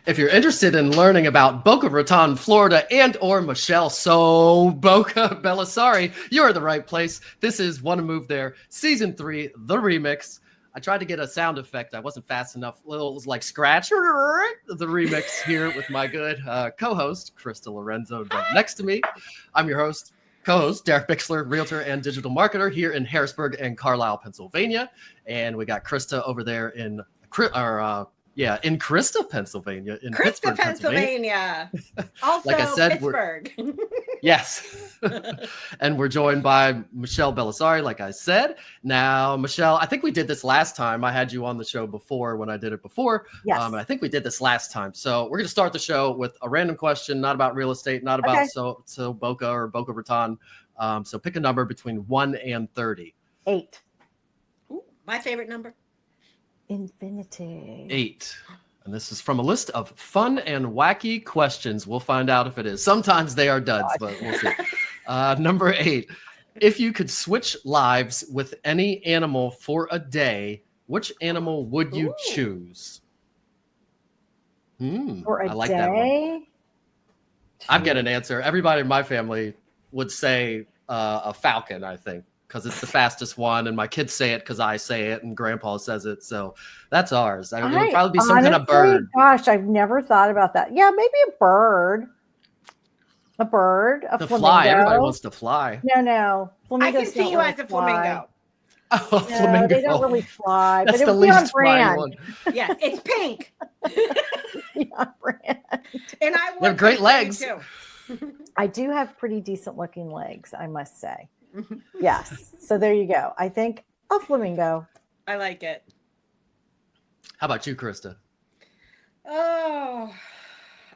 If you're interested in learning about Boca Raton, Florida, and or Michele Boca Bellisari, you're in the right place. This is Wanna Move There, Season 3, The Remix. I tried to get a sound effect. I wasn't fast enough. Little like scratch. The remix here with my good co-host, Krista.Lorenzo, right next to me. I'm your host, co-host, DerekBicksler, realtor and digital marketer here in Harrisburg and Carlisle, Pennsylvania. And we got Krista over there in Krista, Pennsylvania. In Pittsburgh, Pennsylvania. Also, like I said, Pittsburgh. Yes. And we're joined by Michele Bellisari, like I said. Now, Michele, I think we did this last time. I had you on the show before when I did it before. Yes. And I think we did this last time. So we're going to start the show with a random question, not about real estate, not about so Boca or Boca Raton. So pick a number between 1 and 30. 8. Ooh, my favorite number. Infinity. 8. And this is from a list of fun and wacky questions. We'll find out if it is. Sometimes they are duds, but we'll see. Number 8. If you could switch lives with any animal for a day, which animal would you choose? For a I like day? that one. I've got an answer. Everybody in my family would say a falcon, I think, because it's the fastest one, and my kids say it because I say it, and Grandpa says it. So that's ours. It would probably be some kind of bird. Gosh, I've never thought about that. Yeah, maybe a bird. A bird, a flamingo. Fly. Everybody wants to fly. No. I can see you as a flamingo. Oh, no, flamingo. They don't really fly. That's but the it would be on least flying one. Yeah, it's pink. On brand. And I They have great legs. Too. I do have pretty decent looking legs, I must say. Yes. So there you go. I think a flamingo. I like it. How about you, Krista? Oh,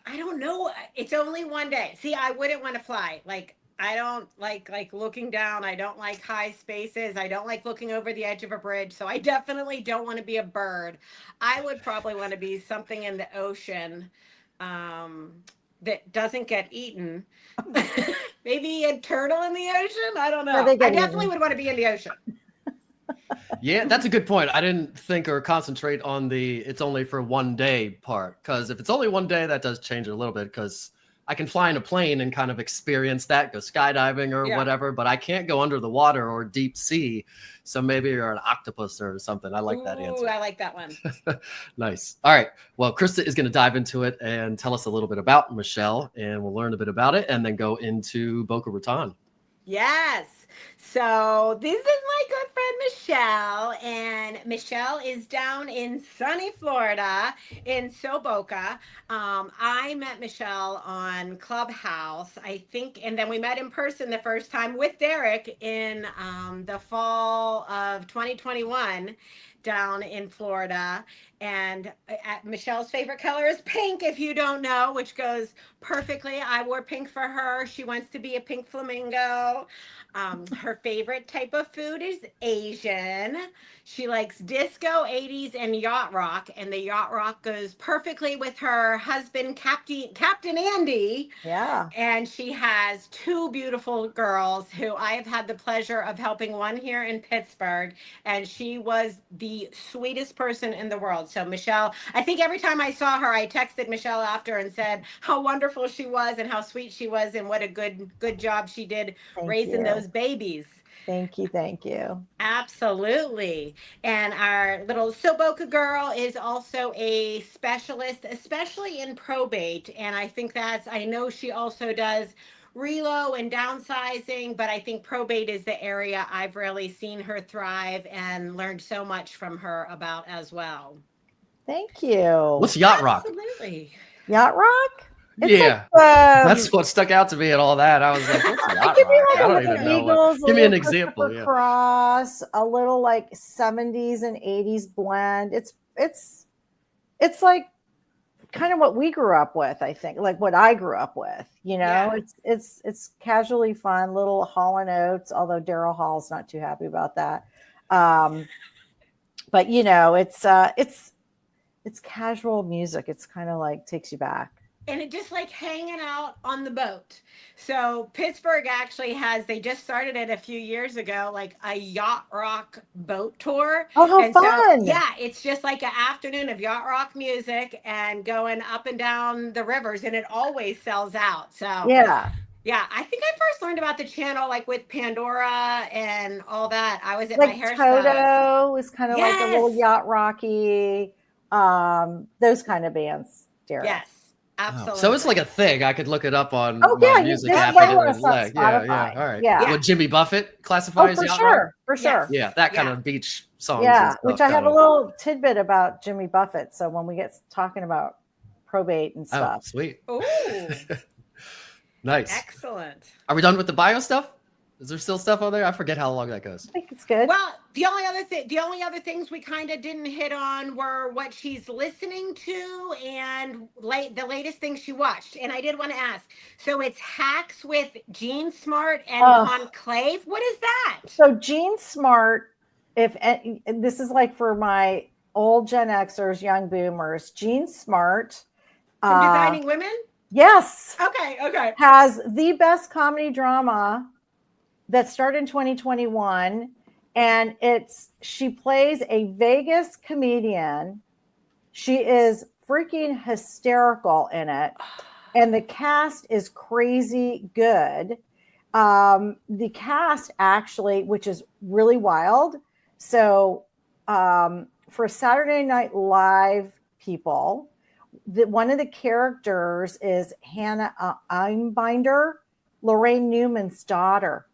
I don't know. It's only one day. See, I wouldn't want to fly. Like, I don't like looking down. I don't like high spaces. I don't like looking over the edge of a bridge. So I definitely don't want to be a bird. I would probably want to be something in the ocean that doesn't get eaten. Maybe a turtle in the ocean. I don't know. I definitely would want to be in the ocean. Yeah, that's a good point. I didn't think or concentrate on the it's only for one day part, because if it's only one day, that does change it a little bit, because I can fly in a plane and kind of experience that, go skydiving or whatever, but I can't go under the water or deep sea. So maybe you're an octopus or something. I like that answer. I like that one. Nice. All right. Well, Krista is going to dive into it and tell us a little bit about Michele, and we'll learn a bit about it and then go into Boca Raton. Yes. So this is my good friend Michele, and Michele is down in sunny Florida in Boca. I met Michele on Clubhouse, I think, and then we met in person the first time with Derek in the fall of 2021 down in Florida. And Michele's favorite color is pink, if you don't know, which goes perfectly. I wore pink for her. She wants to be a pink flamingo. Her favorite type of food is Asian. She likes disco, 80s, and yacht rock. And the yacht rock goes perfectly with her husband, Captain Andy. Yeah. And she has 2 beautiful girls who I have had the pleasure of helping, one here in Pittsburgh. And she was the sweetest person in the world. So Michele, I think every time I saw her, I texted Michele after and said how wonderful she was and how sweet she was and what a good job she did raising those babies. Thank you. Absolutely. And our little Boca girl is also a specialist, especially in probate. And I think I know she also does relo and downsizing, but I think probate is the area I've really seen her thrive and learned so much from her about as well. Thank you. What's yacht rock? Absolutely. Yacht rock? It's that's what stuck out to me and all that. I was like, what's yacht rock? I don't even know. Give me an example. Cross, a little like 70s and 80s blend. It's like kind of what we grew up with, I think, like what I grew up with, it's casually fun, little Hall & Oates, although Daryl Hall's not too happy about that. But it's casual music. It's kind of like takes you back. and it just like hanging out on the boat. So Pittsburgh actually they just started it a few years ago, like a yacht rock boat tour. Oh, how And fun. so, yeah, it's just like an afternoon of yacht rock music and going up and down the rivers, and it always sells out. So, Yeah. yeah, I think I first learned about the channel like with Pandora and all that. I was at my Like hairstylist. Toto is kind of like a Yes. little yacht rocky, those kind of bands, Derek. Yes. Absolutely. So it's like a thing. I could look it up on Oh my yeah, music there's app. and it playlists would on lag. Yeah, Spotify. All right. Yeah. What Jimmy Buffett Oh, classifies for yacht sure, rock? for sure. Yeah, that kind Yeah. of beach songs. Yeah, and stuff, which I have a kinda. little tidbit about Jimmy Buffett. So when we get talking about probate and Oh, stuff, sweet. Ooh, Nice. excellent. Are we done with the bio stuff? Is there still stuff on there? I forget how long that goes. I think it's good. Well, the only other things we kind of didn't hit on were what she's listening to and the latest thing she watched. And I did want to ask. So it's Hacks with Gene Smart and Conclave. What is that? So Gene Smart, this is like for my old Gen Xers, young boomers, Gene Smart. From Designing Women? Yes. Okay. Has the best comedy drama that started in 2021. And she plays a Vegas comedian. She is freaking hysterical in it. And the cast is crazy good. The cast actually, which is really wild. So for Saturday Night Live people, one of the characters is Hannah Einbinder, Lorraine Newman's daughter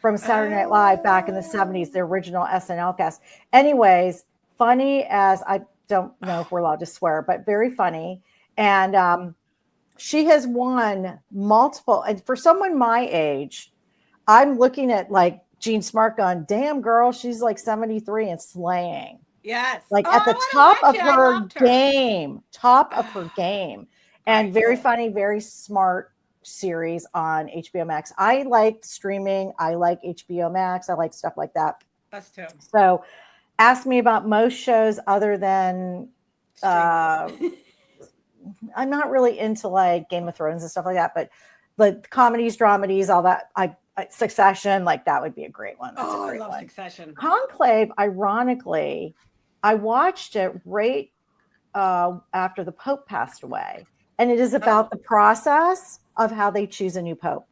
from Saturday Night Live back in the 70s, the original SNL cast. Anyways, funny as, I don't know if we're allowed to swear, but very funny. And she has won multiple, and for someone my age, I'm looking at like Gene Smart going, damn girl, she's like 73 and slaying. Yes. Like at the top of her game, and very funny, very smart series on HBO Max. I like streaming. I like HBO Max. I like stuff like that. Us too. So ask me about most shows other than I'm not really into like Game of Thrones and stuff like that, but like comedies, dramedies, all that. Succession, like that would be a great one. That's a great I love one. Succession. Conclave, ironically, I watched it right after the Pope passed away. And it is about the process of how they choose a new Pope.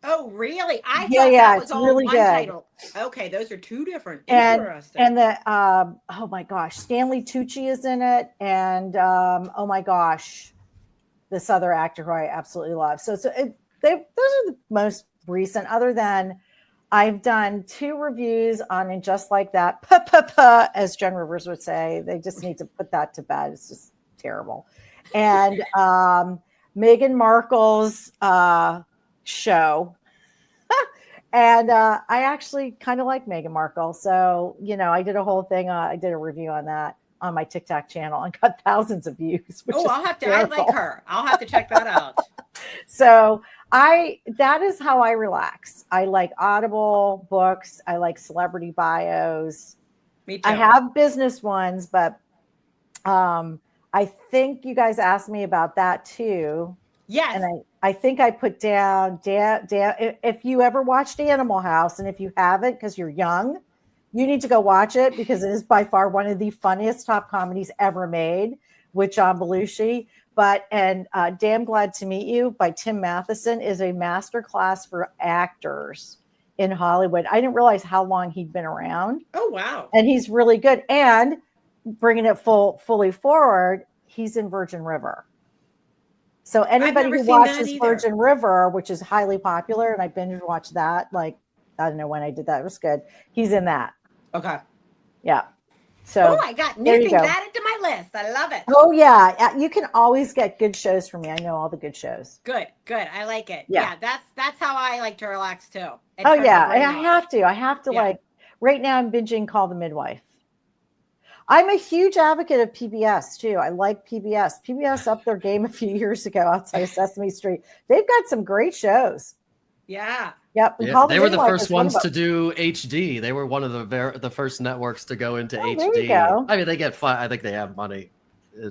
Oh, really? I thought that was all really one good. title. Okay, those are two different. Interesting. And the oh my gosh, Stanley Tucci is in it, and oh my gosh, this other actor who I absolutely love. So those are the most recent. Other than I've done 2 reviews on And Just Like That, as Jen Rivers would say. They just need to put that to bed. It's just terrible. And Meghan Markle's show. And I actually kind of like Meghan Markle. So, I did a whole thing. I did a review on that on my TikTok channel and got thousands of views. I'll have to, I like her. I'll have to check that out. So that is how I relax. I like Audible books. I like celebrity bios. Me too. I have business ones, but I think you guys asked me about that too. Yes. And I think I put down, if you ever watched Animal House, and if you haven't, because you're young, you need to go watch it because it is by far one of the funniest top comedies ever made with John Belushi. And Damn Glad to Meet You by Tim Matheson is a masterclass for actors in Hollywood. I didn't realize how long he'd been around. Oh, wow. And he's really good. And bringing it fully forward, he's in Virgin River. So anybody who watches Virgin River, which is highly popular, and I binge watched that, like, I don't know when I did that. It was good. He's in that. Okay. Yeah. So I got new things added to my list. I love it. Oh yeah. You can always get good shows from me. I know all the good shows. Good. I like it. Yeah. That's how I like to relax too. Oh yeah. And I have to like right now I'm binging Call the Midwife. I'm a huge advocate of PBS too. I like PBS. PBS upped their game a few years ago outside of Sesame Street. They've got some great shows. Yeah. Yep. They were the first ones to do HD. They were one of the first networks to go into HD. There you go. I mean, they get fun. I think they have money.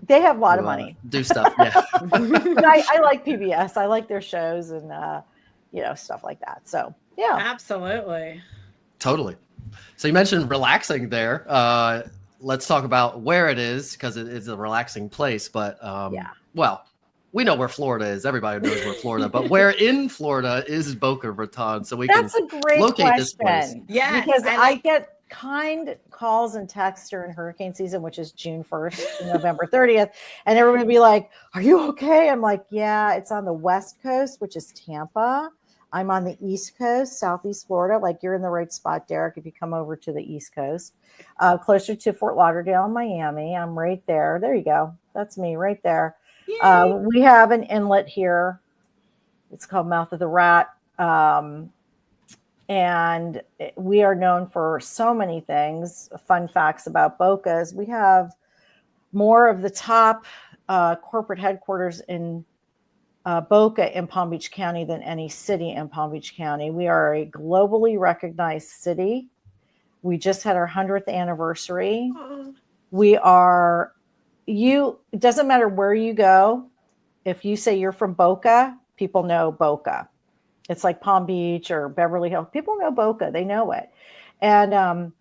They have a lot of money. Do stuff. Yeah. But I like PBS. I like their shows and stuff like that. So yeah, absolutely. Totally. So you mentioned relaxing there. Let's talk about where it is, because it is a relaxing place. But well, we know where Florida is. Everybody knows where Florida. But where in Florida is Boca Raton? So we that's can a great locate question. this place. Yeah, because I get kind calls and texts during hurricane season, which is June 1st to November 30th, and everyone would be like, "Are you okay?" I'm like, "Yeah, it's on the West Coast, which is Tampa. I'm on the East Coast, Southeast Florida. Like, you're in the right spot, Derek, if you come over to the East Coast, closer to Fort Lauderdale and Miami. I'm right there. There you go. That's me right there. We have an inlet here. It's called Mouth of the Rat. And we are known for so many things. Fun facts about Boca's. We have more of the top corporate headquarters in Boca in Palm Beach County than any city in Palm Beach County. We are a globally recognized city. We just had our 100th anniversary. We are, it doesn't matter where you go. If you say you're from Boca, people know Boca. It's like Palm Beach or Beverly Hills. People know Boca. They know it. And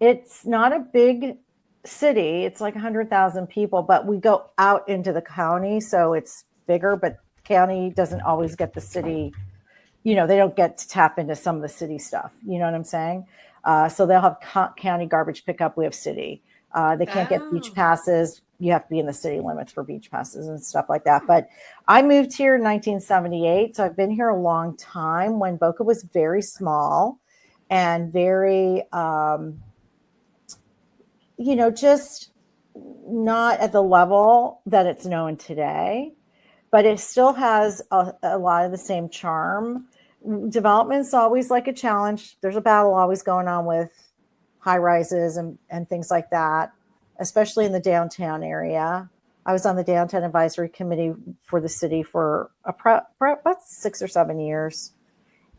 it's not a big city. It's like 100,000 people, but we go out into the county. So it's bigger, but county doesn't always get the city. They don't get to tap into some of the city stuff. You know what I'm saying? So they'll have county garbage pickup. We have city. They can't get beach passes. You have to be in the city limits for beach passes and stuff like that. But I moved here in 1978. So I've been here a long time, when Boca was very small and very, just not at the level that it's known today. But it still has a lot of the same charm. Development's always like a challenge. There's a battle always going on with high rises and things like that, especially in the downtown area. I was on the downtown advisory committee for the city for about 6 or 7 years,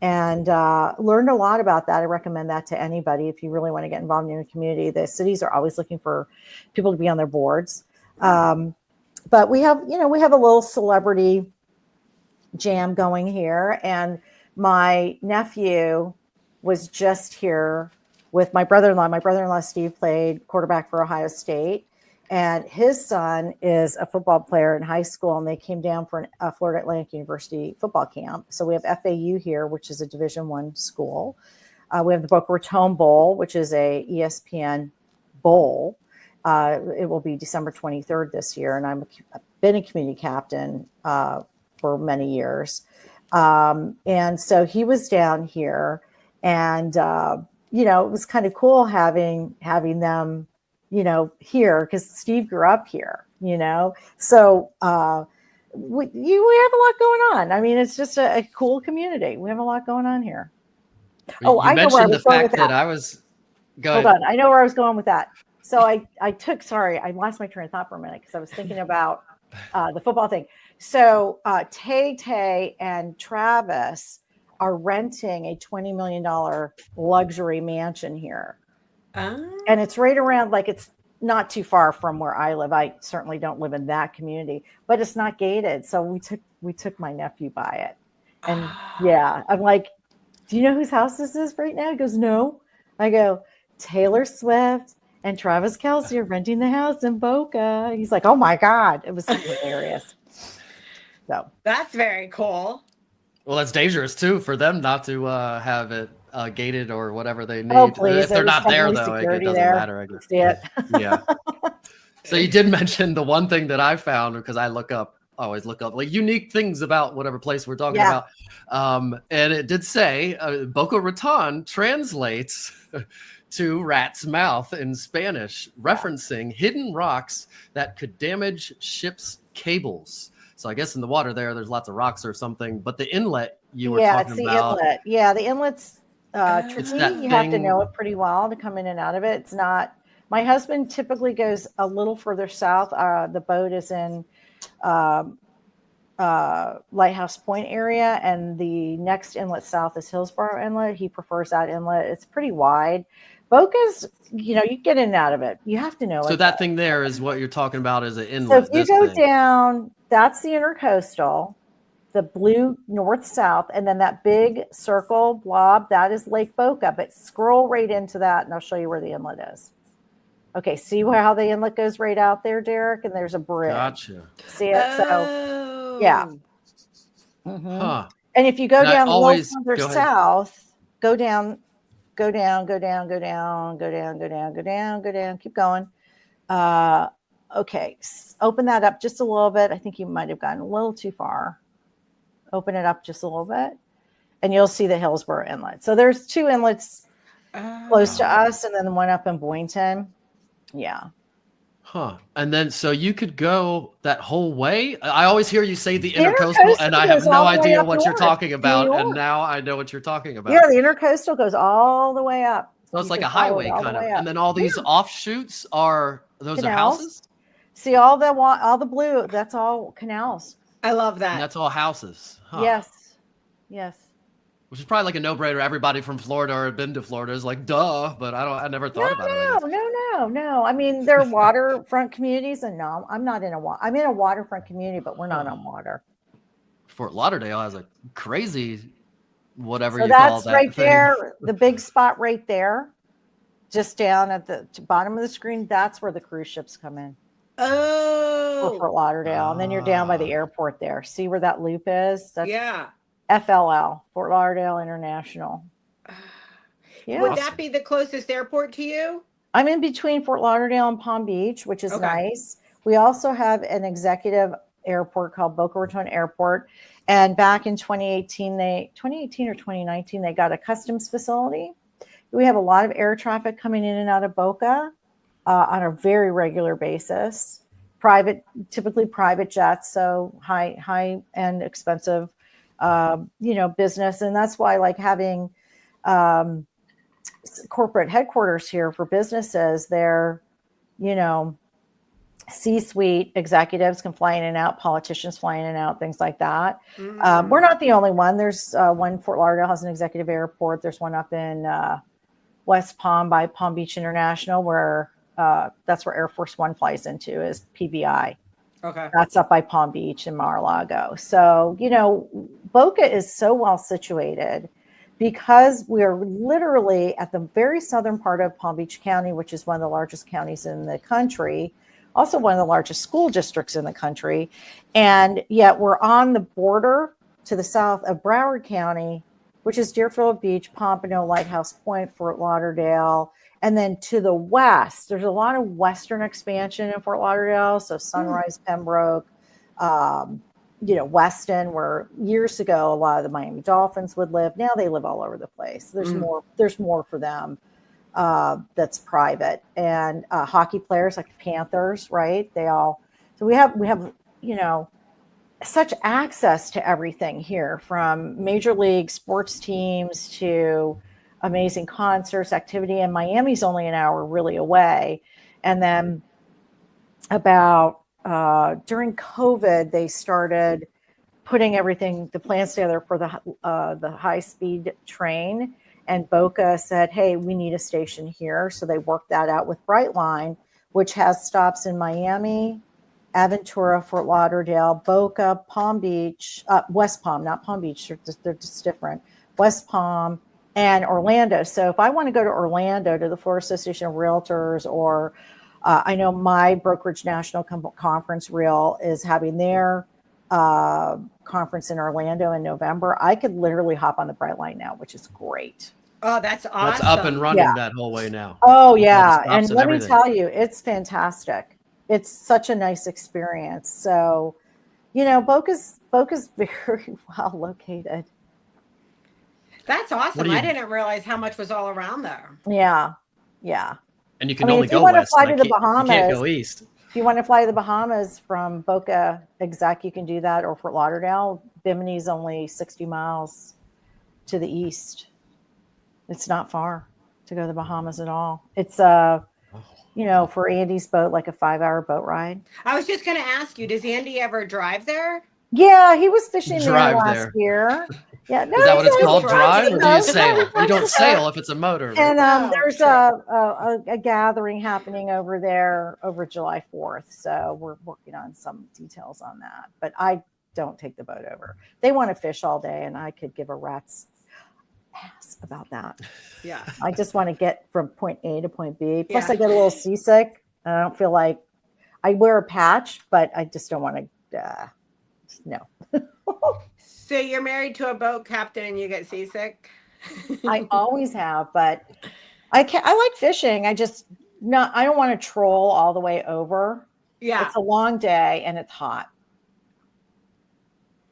and learned a lot about that. I recommend that to anybody if you really want to get involved in your community. The cities are always looking for people to be on their boards. But we have a little celebrity jam going here. And my nephew was just here with my brother-in-law. My brother-in-law, Steve, played quarterback for Ohio State. And his son is a football player in high school. And they came down for a Florida Atlantic University football camp. So we have FAU here, which is a Division I school. We have the Boca Raton Bowl, which is a ESPN bowl. It will be December 23rd this year, and I've been a community captain for many years. And so he was down here, and it was kind of cool having them, here, because Steve grew up here. So we have a lot going on. I mean, it's just a cool community. We have a lot going on here. I know where I was going with that. Hold on, I know where I was going with that. So I lost my train of thought for a minute because I was thinking about the football thing. So Tay and Travis are renting a $20 million luxury mansion here. And it's right around, it's not too far from where I live. I certainly don't live in that community, but it's not gated. So we took my nephew by it. And yeah, I'm like, do you know whose house this is right now? He goes, no. I go, Taylor Swift and Travis Kelce are renting the house in Boca. He's like, oh my God. It was hilarious. So that's very cool. Well, that's dangerous too for them not to have it gated or whatever they need. Oh, please. If they're not there, though, it doesn't matter. I guess. See it. Yeah. So you did mention the one thing that I found, because I always look up like unique things about whatever place we're talking about. And it did say Boca Raton translates to rat's mouth in Spanish, referencing hidden rocks that could damage ships' cables. So I guess in the water there's lots of rocks or something, but the inlet you were talking it's the about. Inlet. Yeah, the inlet's tricky. You have to know it pretty well to come in and out of it. It's not. My husband typically goes a little further south. The boat is in Lighthouse Point area, and the next inlet south is Hillsborough Inlet. He prefers that inlet. It's pretty wide. Boca's, you get in and out of it. You have to know it. So that thing there is what you're talking about as an So inlet. if you go down, that's the intercoastal, the blue north-south, and then that big circle blob, that is Lake Boca. But scroll right into that, and I'll show you where the inlet is. Okay, see how the inlet goes right out there, Derek? And there's a bridge. Gotcha. See it? So, yeah. Mm-hmm. Huh. And if you go down a little further south, go down, keep going. Okay, open that up just a little bit. I think you might have gotten a little too far. Open it up just a little bit, and you'll see the Hillsborough Inlet. So there's two inlets close to us, and then one up in Boynton. Yeah. Huh. And then, so you could go that whole way? I always hear you say the intercoastal, and I have no idea what you're talking about. And now I know what you're talking about. Yeah, the intercoastal goes all the way up. So it's like a highway kind of. And then all these offshoots are, those are houses? See all the blue, that's all canals. I love that. And that's all houses. Huh. Yes. Which is probably like a no-brainer. Everybody from Florida or been to Florida is like, duh, but I never thought about it. No. I mean, there are waterfront communities, and no, I'm in a waterfront community, but we're not on water. Fort Lauderdale has a crazy whatever so you call that. So that's right there, the big spot right there, just down at the bottom of the screen. That's where the cruise ships come in. Oh, for Fort Lauderdale, and then you're down by the airport there. See where that loop is? That's FLL, Fort Lauderdale International. Yeah. Would that be the closest airport to you? I'm in between Fort Lauderdale and Palm Beach, which is nice. We also have an executive airport called Boca Raton Airport. And back in 2018 or 2019, they got a customs facility. We have a lot of air traffic coming in and out of Boca on a very regular basis. Typically private jets, so high end, expensive, business. And that's why like having corporate headquarters here for businesses, they're, C-suite executives can fly in and out, politicians fly in and out, things like that. We're not the only one. There's one, Fort Lauderdale has an executive airport. There's one up in West Palm by Palm Beach International, where that's where Air Force One flies into, is PBI. Okay. That's up by Palm Beach and Mar-a-Lago. So, Boca is so well situated because we're literally at the very southern part of Palm Beach County, which is one of the largest counties in the country, also one of the largest school districts in the country. And yet we're on the border to the south of Broward County, which is Deerfield Beach, Pompano, Lighthouse Point, Fort Lauderdale. And then to the west, there's a lot of western expansion in Fort Lauderdale. So Sunrise, Pembroke, Weston, where years ago, a lot of the Miami Dolphins would live. Now they live all over the place. There's more for them that's private. And hockey players like the Panthers, right? So we have, such access to everything here, from major league sports teams to amazing concerts, activity. And Miami's only an hour really away. And then during COVID, they started putting the plans together for the high-speed train. And Boca said, hey, we need a station here. So they worked that out with Brightline, which has stops in Miami, Aventura, Fort Lauderdale, Boca, Palm Beach, West Palm, not Palm Beach. They're just different. West Palm and Orlando. So if I want to go to Orlando to the Florida Association of Realtors, or I know my brokerage national conference, Real, is having their conference in Orlando in November, I could literally hop on the Brightline now, which is great. Oh, that's awesome. That's up and running that whole way now. Oh, yeah. And let me tell you, it's fantastic. It's such a nice experience. So, Boca's very well located. That's awesome. I didn't realize how much was all around there. Yeah. And you can only go west. Fly to the Bahamas, you can't go east. If you want to fly to the Bahamas from Boca Exec, you can do that, or Fort Lauderdale. Bimini's only 60 miles to the east. It's not far to go to the Bahamas at all. It's for Andy's boat, like a 5-hour boat ride. I was just going to ask you, does Andy ever drive there? Yeah, he was fishing there Drive last there. year. Yeah, no, Is that what it's he called? drives Drive, or it. do you No, sail? he You don't drives it. sail if it's a motor. Right? And Oh, there's sure. a gathering happening over there over July 4th. So we're working on some details on that. But I don't take the boat over. They want to fish all day, and I could give a rat's ass about that. Yeah. I just want to get from point A to point B. Plus, Yeah. I get a little seasick. I don't feel like I wear a patch, but I just don't want to. No. So you're married to a boat captain and you get seasick? I always have, but I like fishing. I don't want to troll all the way over. Yeah. It's a long day and it's hot.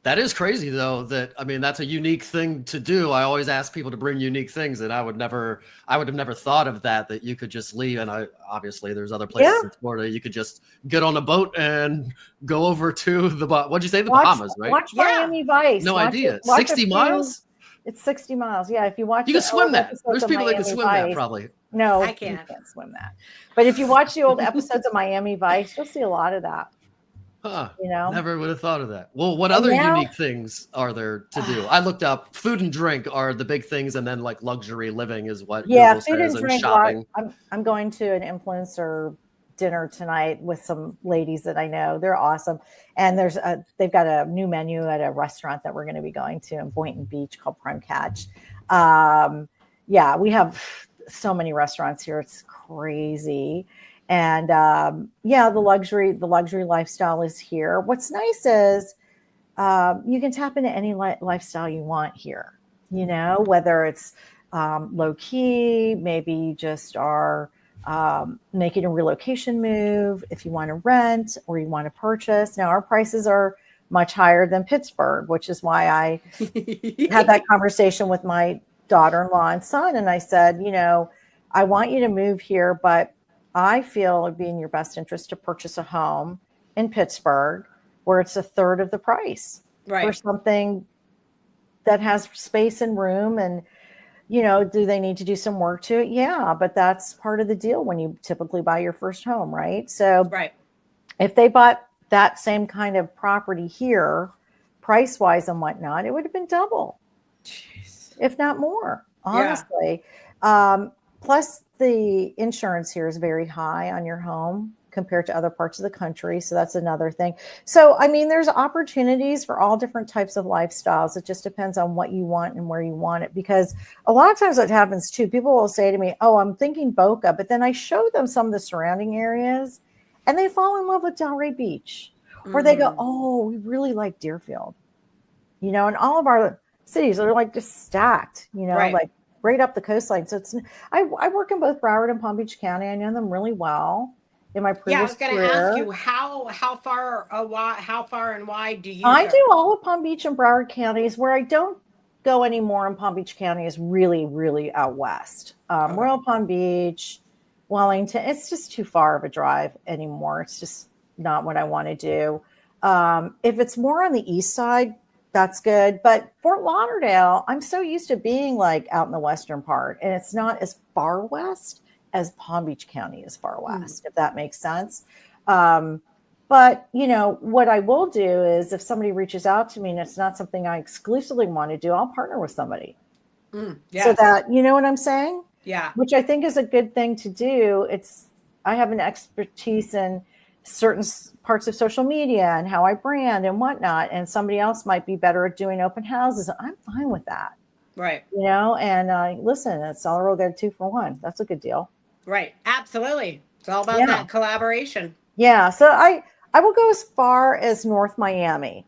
That is crazy, though. That's a unique thing to do. I always ask people to bring unique things, and I would have never thought of that you could just leave. And obviously there's other places in Florida you could just get on a boat and go over to what'd you say, the Bahamas, right? Watch Miami Vice. No idea. 60 miles? It's 60 miles. Yeah, if you watch, you can swim that. There's people that can Miami swim Vice, that probably. No, I can't. You can't swim that. But if you watch the old episodes of Miami Vice, you'll see a lot of that. Huh. You know, never would have thought of that. Well, what other unique things are there to do? I looked up food and drink are the big things, and then like luxury living is what Google food says, and drink. shopping. I'm going to an influencer dinner tonight with some ladies that I know. They're awesome, and they've got a new menu at a restaurant that we're going to be going to in Boynton Beach called Prime Catch. We have so many restaurants here; it's crazy. And the luxury lifestyle is here. What's nice is you can tap into any lifestyle you want here, you know, whether it's low key, maybe you just are making a relocation move, if you want to rent or you want to purchase. Now, our prices are much higher than Pittsburgh, which is why I had that conversation with my daughter-in-law and son. And I said, you know, I want you to move here, but I feel it'd be in your best interest to purchase a home in Pittsburgh where it's a third of the price for something that has space and room. And, you know, do they need to do some work to it? Yeah, but that's part of the deal when you typically buy your first home, right? So if they bought that same kind of property here, price-wise and whatnot, it would have been double, if not more, honestly. Plus, the insurance here is very high on your home compared to other parts of the country. So that's another thing. So, I mean, there's opportunities for all different types of lifestyles. It just depends on what you want and where you want it. Because a lot of times what happens too, people will say to me, oh, I'm thinking Boca, but then I show them some of the surrounding areas and they fall in love with Delray Beach. Or they go, oh, we really like Deerfield. You know, and all of our cities are like just stacked, you know, like right up the coastline. So I work in both Broward and Palm Beach County. I know them really well in my previous I was going to career. ask you how far and wide do you I do all of Palm Beach and Broward counties. Where I don't go anymore in Palm Beach County is really, really out west. Royal Palm Beach, Wellington. It's just too far of a drive anymore. It's just not what I want to do. If it's more on the east side, that's good. But Fort Lauderdale, I'm so used to being like out in the western part, and it's not as far west as Palm Beach County is far west, if that makes sense. But, you know, what I will do is if somebody reaches out to me and it's not something I exclusively want to do, I'll partner with somebody. So that, you know what I'm saying? Yeah. Which I think is a good thing to do. I have an expertise in certain parts of social media and how I brand and whatnot. And somebody else might be better at doing open houses. I'm fine with that. Right. You know, and listen, a seller will get a 2-for-1. That's a good deal. Right. Absolutely. It's all about that collaboration. Yeah. So I will go as far as North Miami,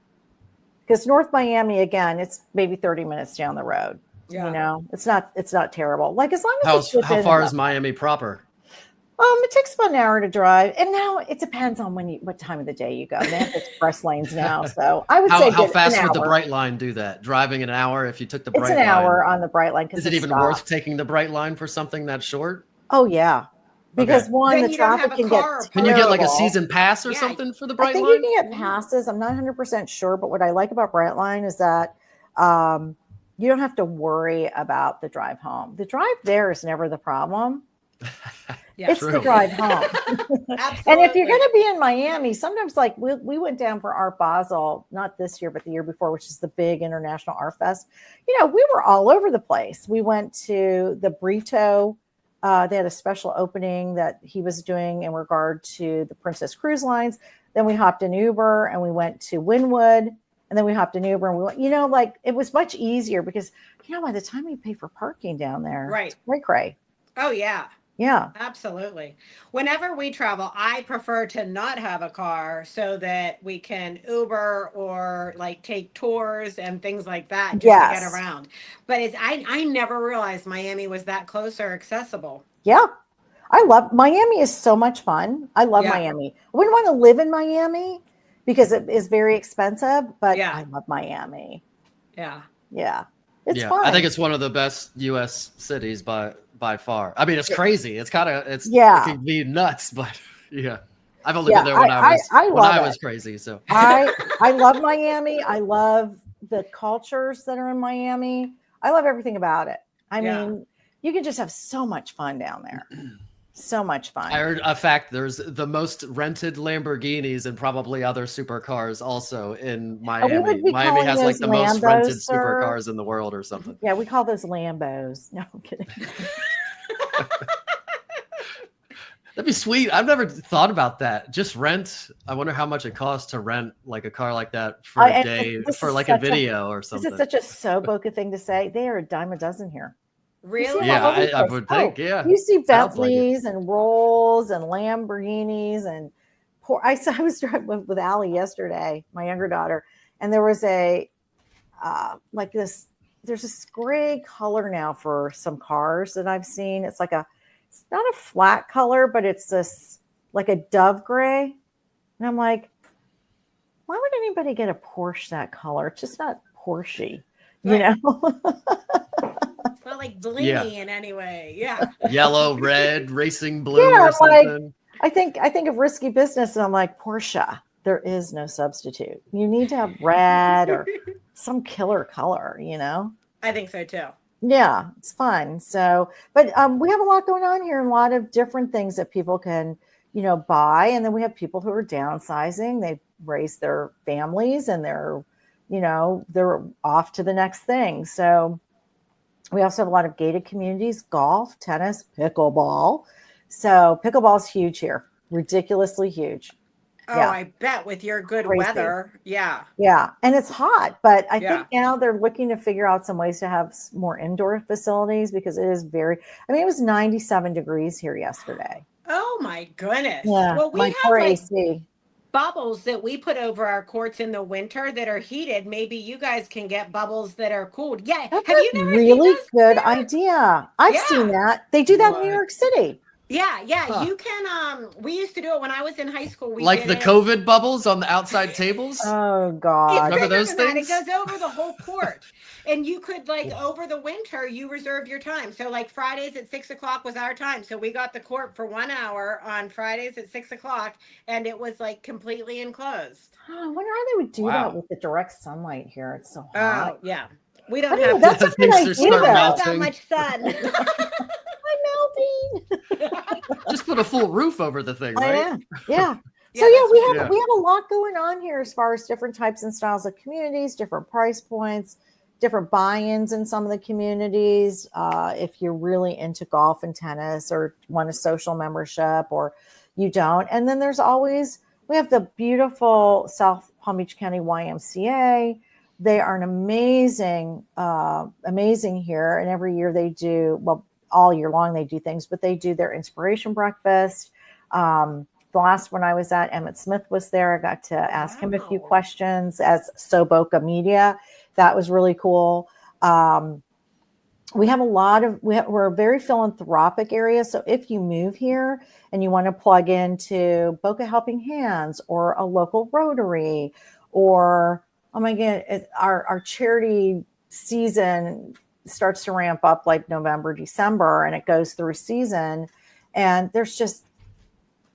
because North Miami, again, it's maybe 30 minutes down the road. Yeah. You know, it's not terrible. Like as long as how far is Miami proper? It takes about an hour to drive, and now it depends on what time of the day you go. They have express lanes now, so I would say how fast would the Bright Line do that? Driving an hour if you took the Bright Line? It's an hour on the Bright Line. Is it even worth taking the Bright Line for something that short? Oh yeah, because then the traffic can get. Can you get like a season pass or something for the Bright Line? I think you can get passes. I'm not 100% sure, but what I like about Bright Line is that you don't have to worry about the drive home. The drive there is never the problem. Yeah. It's True. the drive home. Absolutely. And if you're going to be in Miami, sometimes like we went down for Art Basel, not this year, but the year before, which is the big international art fest. You know, we were all over the place. We went to the Brito. They had a special opening that he was doing in regard to the Princess Cruise Lines. Then we hopped an Uber and we went to Wynwood. And then we hopped an Uber and we went, you know, like it was much easier because, you know, by the time you pay for parking down there, Right. it's cray. Oh, yeah. Yeah. Absolutely. Whenever we travel, I prefer to not have a car so that we can Uber or like take tours and things like that just to get around. But I never realized Miami was that close or accessible. Yeah. I love Miami is so much fun. I love Miami. I wouldn't want to live in Miami because it is very expensive, but I love Miami. Yeah. Yeah. It's fun. I think it's one of the best U.S. cities by far. I mean, it's crazy. It's kind of it can be nuts, but yeah. I've only been there when I was crazy. So I love Miami. I love the cultures that are in Miami. I love everything about it. I mean, you can just have so much fun down there. So much fun. I heard a fact. There's the most rented Lamborghinis and probably other supercars also in Miami. Miami has like the most rented supercars in the world or something. Yeah, we call those Lambos. No, I'm kidding. That'd be sweet. I've never thought about that. Just rent. I wonder how much it costs to rent like a car like that for a day for like a video or something. This is such a Boca thing to say. They are a dime a dozen here. Really? Yeah, I would think. Yeah, you see Bentleys and Rolls and Lamborghinis and I was driving with Allie yesterday, my younger daughter, and there was there's this gray color now for some cars that I've seen. It's not a flat color, but it's this like a dove gray. And I'm like, why would anybody get a Porsche that color? It's just not Porsche, you know? It's not like blingy in any way. Yeah. Yellow, red, racing blue or something. I think of risky business and I'm like, Porsche, there is no substitute. You need to have red or some killer color, you know? I think so too. Yeah, it's fun. So, but we have a lot going on here and a lot of different things that people can, you know, buy. And then we have people who are downsizing. They've raised their families and they're off to the next thing. So we also have a lot of gated communities, golf, tennis, pickleball. So pickleball is huge here, ridiculously huge. Oh, yeah. I bet with your good weather. Yeah. Yeah. And it's hot, but I think now they're looking to figure out some ways to have more indoor facilities because it is it was 97 degrees here yesterday. Oh my goodness. Yeah. Well, we my have AC. Bubbles that we put over our courts in the winter that are heated. Maybe you guys can get bubbles that are cooled. Yeah. That's have you never really seen good idea. I've seen that. They do that in New York City. Yeah, yeah. You can we used to do it when I was in high school. We like the COVID bubbles on the outside tables? Oh God. Remember those things? It goes over the whole court. And you could over the winter, you reserve your time. So like Fridays at 6:00 was our time. So we got the court for 1 hour on Fridays at 6:00 and it was like completely enclosed. Oh, I wonder how they would do that with the direct sunlight here. It's so hot. Oh, yeah. We don't have that's a good idea. We don't have that much sun. I'm melting. Just put a full roof over the thing, right? Yeah. So we have a lot going on here as far as different types and styles of communities, different price points, different buy-ins in some of the communities. If you're really into golf and tennis or want a social membership or you don't. And then we have the beautiful South Palm Beach County YMCA. They are an amazing here. And every year they do, all year long they do things, but they do their inspiration breakfast. The last one I was at, Emmett Smith was there. I got to ask him a few questions as Boca Media. That was really cool. We have we're a very philanthropic area. So if you move here and you want to plug into Boca Helping Hands or a local Rotary or, oh my God, our charity season starts to ramp up like November, December, and it goes through season. And there's just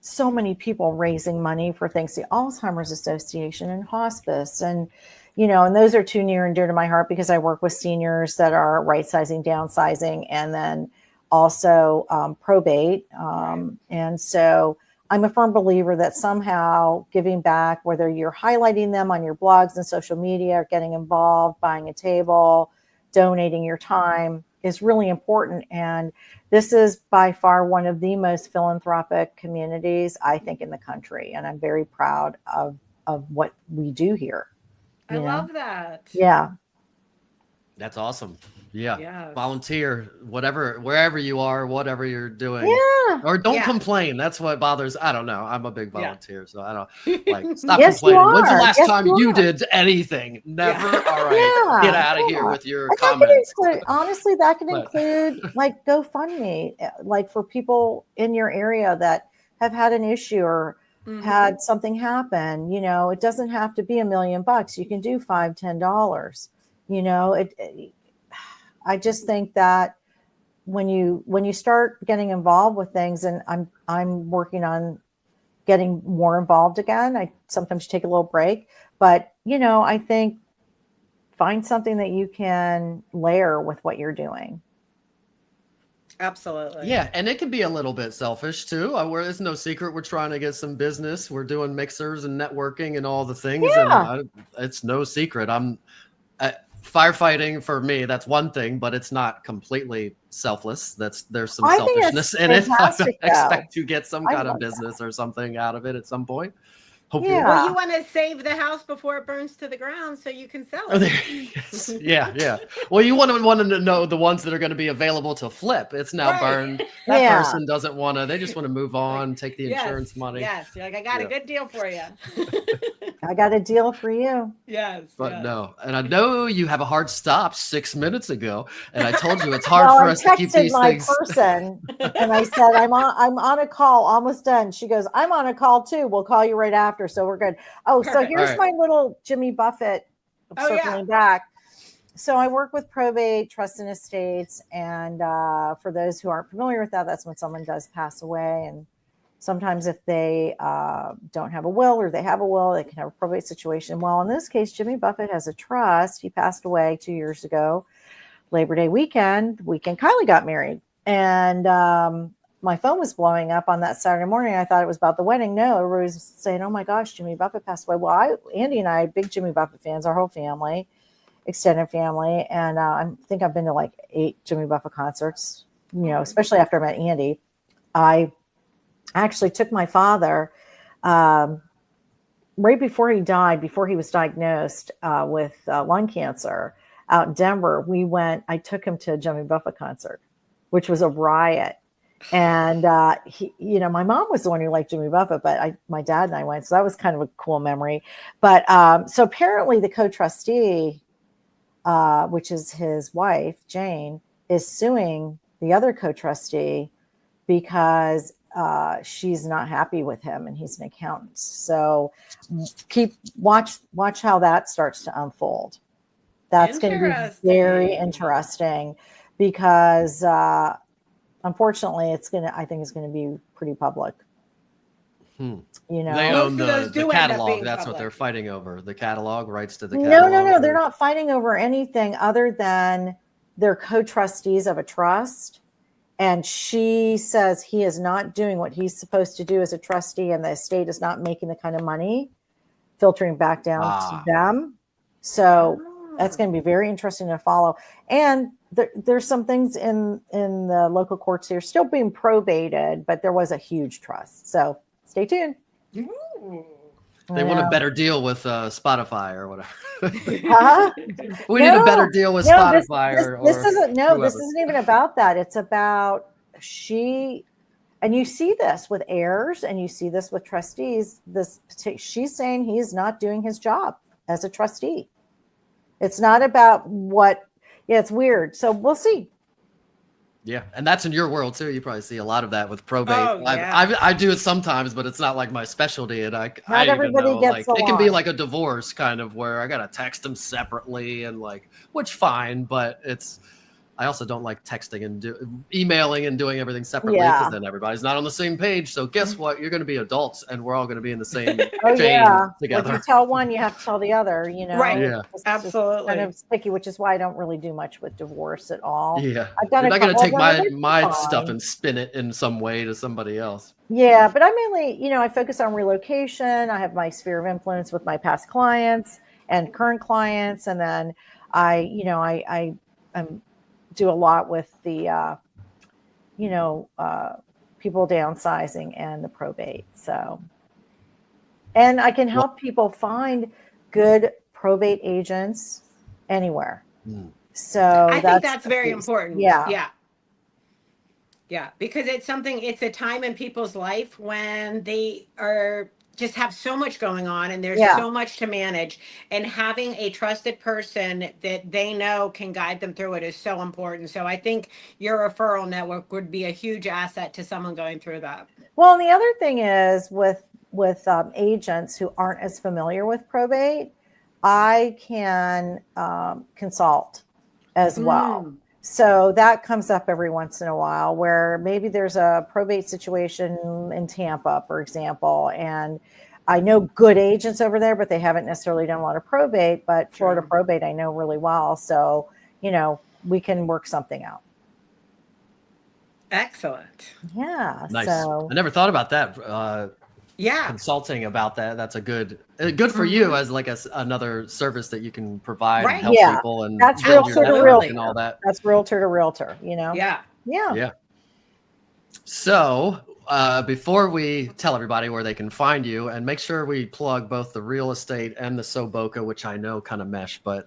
so many people raising money for things, the Alzheimer's Association and hospice. And, and those are two near and dear to my heart because I work with seniors that are right sizing, downsizing, and then also probate. And so I'm a firm believer that somehow giving back, whether you're highlighting them on your blogs and social media, or getting involved, buying a table, donating your time, is really important. And this is by far one of the most philanthropic communities, I think, in the country. And I'm very proud of what we do here. I love that. Yeah. That's awesome. Yeah. Yes. Volunteer, wherever you are, whatever you're doing. Yeah. Or don't complain. That's what bothers. I don't know. I'm a big volunteer, so I don't like stop Yes, complaining. you When's the are. last Yes, time you you are. did anything? Never. All right. Get out of here with your That can comments. include, honestly, that can But- include like GoFundMe, like for people in your area that have had an issue or had something happen. You know, it doesn't have to be $1 million. You can do $5, $10. You know, I just think that when you start getting involved with things, and I'm working on getting more involved again. I sometimes take a little break, but you know, I think find something that you can layer with what you're doing. Absolutely. Yeah, and it can be a little bit selfish too. It's no secret we're trying to get some business. We're doing mixers and networking and all the things, and it's no secret. Firefighting for me, that's one thing, but it's not completely selfless. There's some selfishness in it. I expect to get some kind of business or something out of it at some point. Hopefully. Yeah. Well, you want to save the house before it burns to the ground so you can sell it. Yes. Yeah. Well, you want to know the ones that are going to be available to flip. It's now burned. That person doesn't want to. They just want to move on, take the insurance money. Yes. You're like, I got a good deal for you. I got a deal for you. Yes. But no. And I know you have a hard stop 6 minutes ago. And I told you it's hard for us to keep these things. Person, and I said, I'm on a call, almost done. She goes, I'm on a call too. We'll call you right after. So we're good. Oh, perfect. So here's my little Jimmy Buffett circling back. So I work with probate, trust and estates. And for those who aren't familiar with that, that's when someone does pass away. And sometimes if they don't have a will, or they have a will, they can have a probate situation. Well, in this case, Jimmy Buffett has a trust. He passed away 2 years ago, Labor Day weekend Kylie got married. And my phone was blowing up on that Saturday morning. I thought it was about the wedding. No, everybody was saying, oh my gosh, Jimmy Buffett passed away. Well, Andy and I, big Jimmy Buffett fans, our whole family, extended family. And I think I've been to like 8 Jimmy Buffett concerts, you know, especially after I met Andy. I actually took my father right before he died, before he was diagnosed with lung cancer out in Denver. I took him to a Jimmy Buffett concert, which was a riot. And he, you know, my mom was the one who liked Jimmy Buffett, but my dad and I went, so that was kind of a cool memory. But so apparently the co-trustee, which is his wife, Jane, is suing the other co-trustee because she's not happy with him, and he's an accountant. So watch how that starts to unfold. That's going to be very interesting because unfortunately, I think it's going to be pretty public. You know, they own the catalog. That's what they're fighting over. The catalog, rights to the catalog. No. They're not fighting over anything other than they're co-trustees of a trust. And she says he is not doing what he's supposed to do as a trustee, and the estate is not making the kind of money filtering back down to them. So that's going to be very interesting to follow. And there's some things in the local courts here still being probated, but there was a huge trust. So stay tuned. They want a better deal with Spotify or whatever. We need a better deal with Spotify. This isn't even about that. It's about and you see this with heirs, and you see this with trustees. She's saying he is not doing his job as a trustee. It's not about it's weird. So we'll see. Yeah, and that's in your world too. You probably see a lot of that with probate. Oh, yeah. I do it sometimes, but it's not like my specialty. And I everybody even know, gets it can be like a divorce kind of where I gotta text them separately and which fine, but it's I also don't like texting and emailing and doing everything separately because then everybody's not on the same page. So guess what? You're going to be adults and we're all going to be in the same chain together. Like you tell one, you have to tell the other, you know? Right. Yeah. It's Absolutely. kind of sticky, which is why I don't really do much with divorce at all. Yeah. I've done You're not going to take my fine. stuff and spin it in some way to somebody else. Yeah. But I mainly, you know, I focus on relocation. I have my sphere of influence with my past clients and current clients. And then I do a lot with the, people downsizing and the probate. So, and I can help people find good probate agents anywhere. So I think that's very important. Yeah. Yeah. Because it's a time in people's life when they are just have so much going on and there's so much to manage, and having a trusted person that they know can guide them through it is so important. So I think your referral network would be a huge asset to someone going through that. Well, and the other thing is with agents who aren't as familiar with probate, I can consult as well. So that comes up every once in a while where maybe there's a probate situation in Tampa, for example, and I know good agents over there, but they haven't necessarily done a lot of probate, but Florida probate I know really well. So, you know, we can work something out. Excellent. Yeah. Nice. So I never thought about that. Consulting about that. That's a good for you as like another service that you can provide and help people. And that's realtor to realtor and all that. That's realtor to realtor, you know? Yeah. So before we tell everybody where they can find you, and make sure we plug both the real estate and the Boca, which I know kind of mesh, but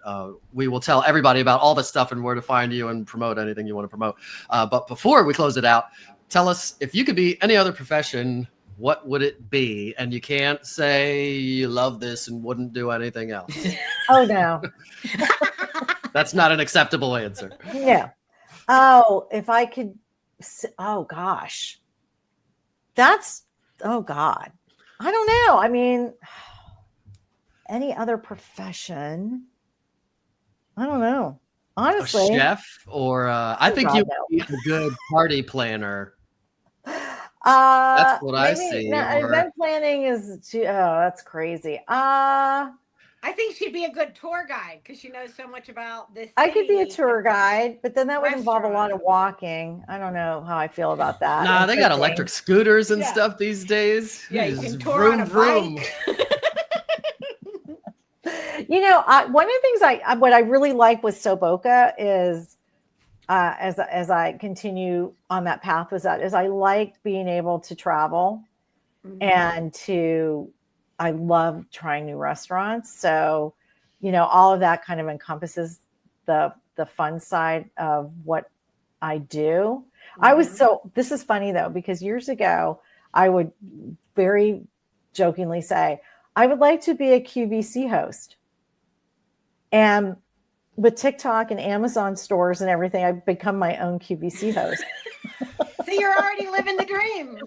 we will tell everybody about all the stuff and where to find you and promote anything you want to promote. But before we close it out, tell us, if you could be any other profession, what would it be? And you can't say you love this and wouldn't do anything else. Oh, no. That's not an acceptable answer. Yeah. Oh, if I could, oh gosh. Oh God. I don't know. I mean, any other profession? I don't know. Honestly. A chef or I think you would be a good party planner. That's what I see. Event planning is that's crazy. I think she'd be a good tour guide because she knows so much about this. I could be a tour guide, but then that would involve a lot of walking. I don't know how I feel about that. Nah, they got electric scooters and stuff these days. Yeah, you can tour on a bike. You know, one of the things what I really like with Boca is, as I continue on that path, is I like being able to travel and I love trying new restaurants. So, you know, all of that kind of encompasses the fun side of what I do. This is funny though, because years ago, I would very jokingly say, I would like to be a QVC host. And with TikTok and Amazon stores and everything, I've become my own QVC host. So you're already living the dream.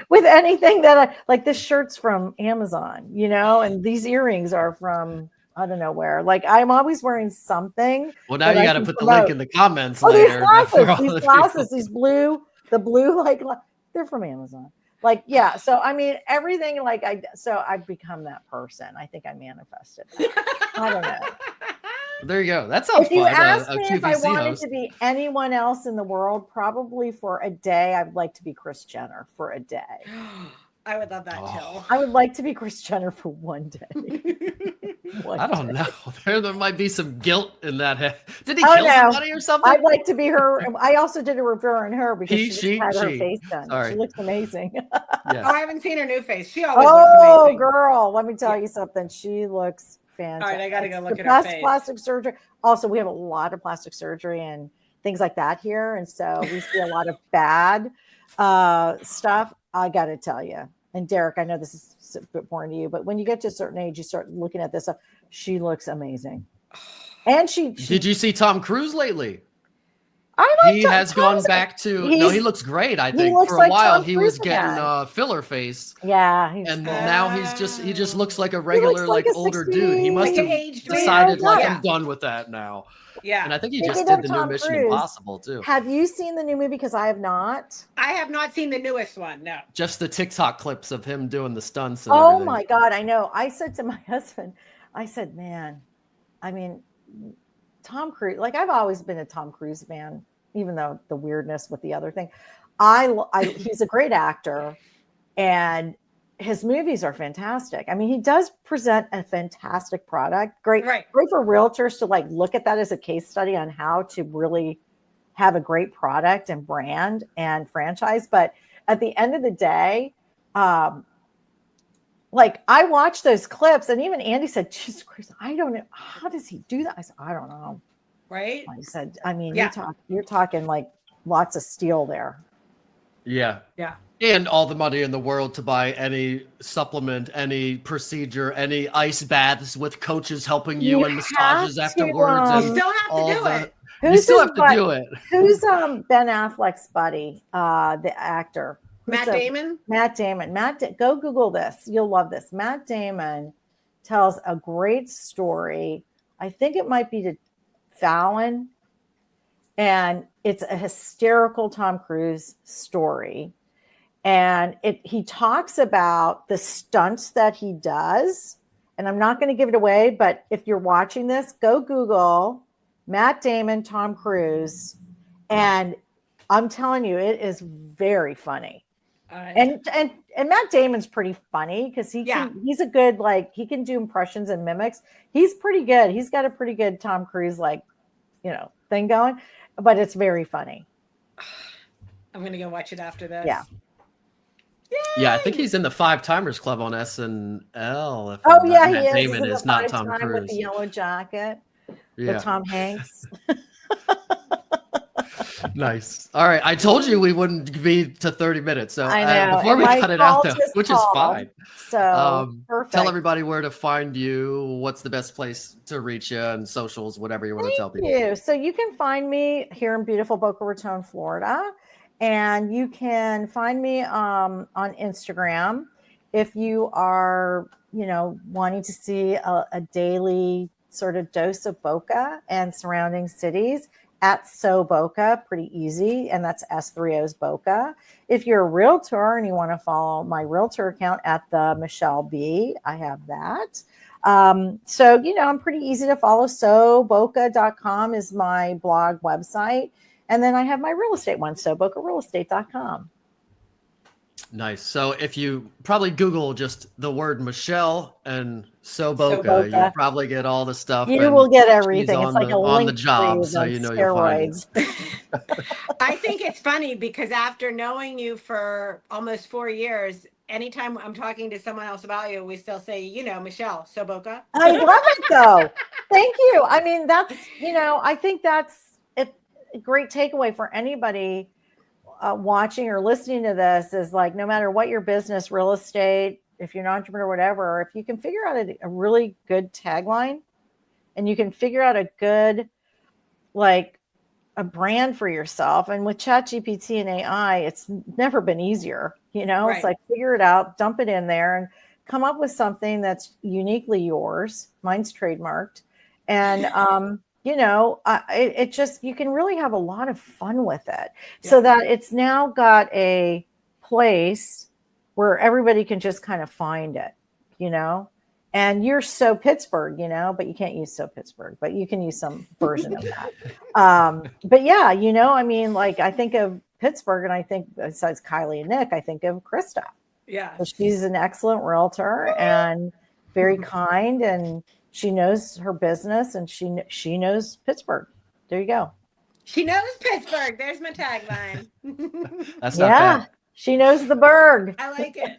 with anything that I like. This shirt's from Amazon, you know, and these earrings are from I don't know where. Like I'm always wearing something. Well, now you got to put the link in the comments later. These glasses, the blue, like they're from Amazon. Like, yeah. So, I mean, everything I've become that person. I think I manifested that. I don't know. There you go. That sounds fun. If you asked me if I wanted host. to be anyone else in the world, probably for a day, I'd like to be Kris Jenner for a day. I would love that too. I would like to be Kris Jenner for one day. I don't know. There might be some guilt in that. Did he kill somebody or something? I'd like to be her. I also did a review on her because she had her face done. Sorry. She looks amazing. Yes. Oh, I haven't seen her new face. She always looks amazing. Oh, girl, let me tell you something. She looks fantastic. All right, I got to go look at her face. Plastic surgery. Also, we have a lot of plastic surgery and things like that here. And so we see a lot of bad stuff. I got to tell you. And Derek, I know this is a bit boring to you, but when you get to a certain age, you start looking at this stuff. She looks amazing. And she did you see Tom Cruise lately? He has gone back to he looks great. I think for a while he was getting filler face. Yeah, and now he just looks like a regular like older dude. He must have aged decided man. I'm done with that now. Yeah, and I think he just did the new Mission Impossible too. Have you seen the new movie? Because I have not. I have not seen the newest one. No, just the TikTok clips of him doing the stunts. And everything. My God, I know. I said to my husband, I said, man, I mean, Tom Cruise. Like I've always been a Tom Cruise fan. Even though the weirdness with the other thing, he's a great actor and his movies are fantastic. I mean, he does present a fantastic product. Great for realtors to like look at that as a case study on how to really have a great product and brand and franchise. But at the end of the day, like I watched those clips and even Andy said, Jesus Christ, I don't know. How does he do that? I said, I don't know. Right. I said, I mean, you're talking like lots of steel there. Yeah. Yeah. And all the money in the world to buy any supplement, any procedure, any ice baths with coaches helping you and massages afterwards. You still have to do it. You still have to do it. Who's Ben Affleck's buddy, the actor? Matt Damon? Matt Damon. Go Google this. You'll love this. Matt Damon tells a great story. I think it might be to Fallon, and it's a hysterical Tom Cruise story, and he talks about the stunts that he does, and I'm not going to give it away, but if you're watching this, go Google Matt Damon, Tom Cruise, and I'm telling you, it is very funny. And Matt Damon's pretty funny because he's a good, like, he can do impressions and mimics. He's pretty good. He's got a pretty good Tom Cruise, like, thing going, but it's very funny. I'm going to go watch it after this. Yeah. Yay! Yeah, I think he's in the 5 Timers Club on SNL. Matt Damon is not Tom Cruise. With the yellow jacket with Tom Hanks. Nice. All right. I told you we wouldn't be to 30 minutes. So before we cut it out, though, which is fine. So perfect. Tell everybody where to find you. What's the best place to reach you and socials, whatever you want to tell people. So you can find me here in beautiful Boca Raton, Florida. And you can find me on Instagram if you are, wanting to see a daily sort of dose of Boca and surrounding cities. At Boca, pretty easy, and that's S3O's Boca. If you're a realtor and you want to follow my realtor account at the Michele B, I have that. So I'm pretty easy to follow. SoBoca.com is my blog website, and then I have my real estate one, SoBocaRealEstate.com. Nice. So if you probably Google just the word Michele and Boca, you'll probably get all the stuff. You will get everything. It's like on the job, so you'll find it. I think it's funny because after knowing you for almost 4 years, anytime I'm talking to someone else about you, we still say, Michele, Boca. I love it though. Thank you. I mean, that's, I think that's a great takeaway for anybody watching or listening to this is like, no matter what your business, real estate, if you're an entrepreneur, whatever, if you can figure out a really good tagline and you can figure out a good, like a brand for yourself. And with ChatGPT and AI, it's never been easier. It's like, figure it out, dump it in there and come up with something that's uniquely yours. Mine's trademarked. And, it just, you can really have a lot of fun with it so that it's now got a place where everybody can just kind of find it, and you're So Pittsburgh, but you can't use So Pittsburgh, but you can use some version of that. But yeah, I mean, like I think of Pittsburgh and I think besides Kylie and Nick, I think of Krista. Yeah. So she's an excellent realtor and very kind, and she knows her business and she knows Pittsburgh. There you go. She knows Pittsburgh. There's my tagline. That's not bad. She knows the burg. I like it.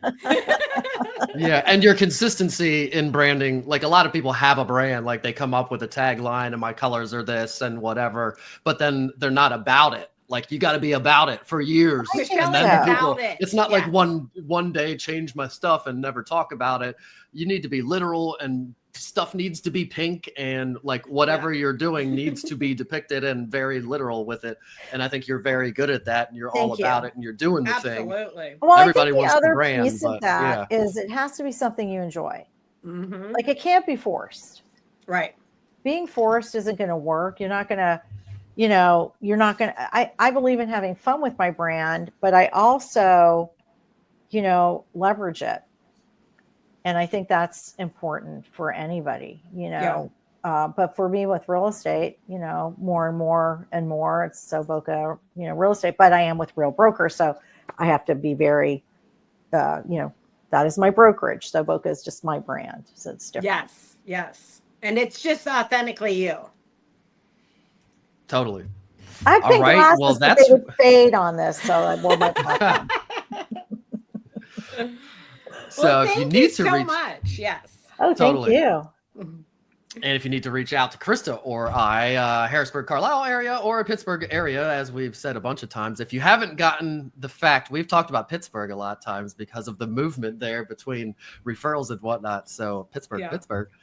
Yeah. And your consistency in branding, like a lot of people have a brand, like they come up with a tagline and my colors are this and whatever, but then they're not about it. Like you got to be about it for years. And then people, it's not like one day change my stuff and never talk about it. You need to be literal and stuff needs to be pink and like whatever you're doing needs to be depicted and very literal with it. And I think you're very good at that, and you're all about it, and you're doing the thing. Absolutely. Well, Everybody I think wants the the other brand, piece of but that is it has to be something you enjoy. Mm-hmm. Like it can't be forced. Right. Being forced isn't going to work. You're not going to, you're not going to, I believe in having fun with my brand, but I also, leverage it. And I think that's important for anybody, but for me with real estate, more and more and more, it's So Boca, real estate, but I am with Real Broker. So I have to be very, that is my brokerage. So Boca is just my brand. So it's different. Yes. Yes. And it's just authentically you. Totally. I think right. Well, they would fade on this. So I wore my platform. So if you need to reach much. Yes. Oh, thank you. And if you need to reach out to Krista or I, Harrisburg, Carlisle area, or Pittsburgh area, as we've said a bunch of times, if you haven't gotten the fact, we've talked about Pittsburgh a lot of times because of the movement there between referrals and whatnot. So Pittsburgh.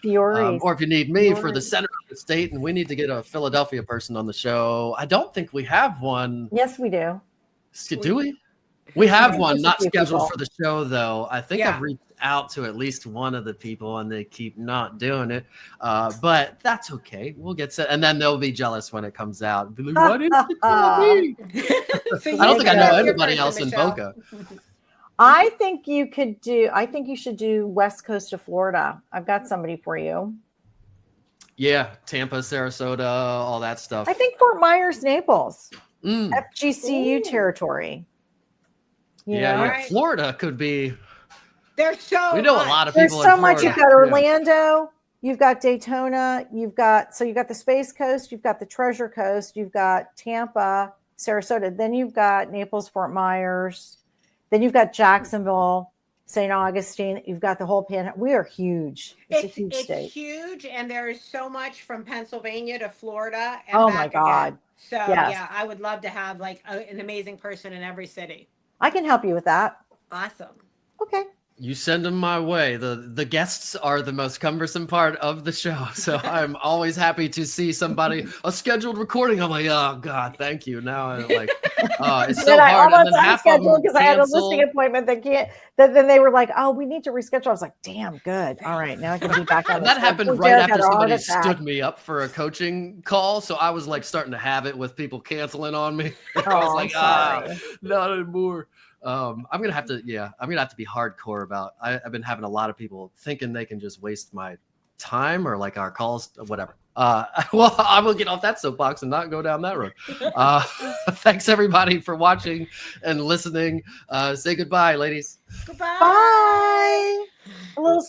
Or if you need me for the center of the state, and we need to get a Philadelphia person on the show. I don't think we have one. Yes, we do. Do we? We have one not scheduled for the show, though. I think I've reached out to at least one of the people, and they keep not doing it. But that's okay. We'll get set, and then they'll be jealous when it comes out. Be like, "Why didn't you tell me?" I don't think I know anybody else in Boca. I think you should do West Coast of Florida. I've got somebody for you. Yeah, Tampa, Sarasota, all that stuff. I think Fort Myers, Naples, FGCU territory. Yeah. Florida could be. There's so we know a lot of There's people. so in much. You've got Orlando, you've got Daytona, you've got the Space Coast, you've got the Treasure Coast, you've got Tampa, Sarasota, then you've got Naples, Fort Myers, then you've got Jacksonville, St. Augustine. You've got the whole panhandle. We are huge. It's a huge state. It's huge, and there's so much from Pennsylvania to Florida. And oh my God! Again. So yeah, I would love to have like an amazing person in every city. I can help you with that. Awesome. Okay. You send them my way. The guests are the most cumbersome part of the show. So I'm always happy to see a scheduled recording. I'm like, oh God, thank you. Now I'm like, it's so hard. I almost unscheduled because I had a listing appointment then they were like, oh, we need to reschedule. I was like, damn, good. All right, now I can be back on. That happened right after somebody stood me up for a coaching call. So I was like starting to have it with people canceling on me. I was like, not anymore. I'm gonna have to be hardcore about. I've been having a lot of people thinking they can just waste my time or like our calls, whatever. Well, I will get off that soapbox and not go down that road. Thanks everybody for watching and listening. Say goodbye, ladies. Goodbye. Bye. A little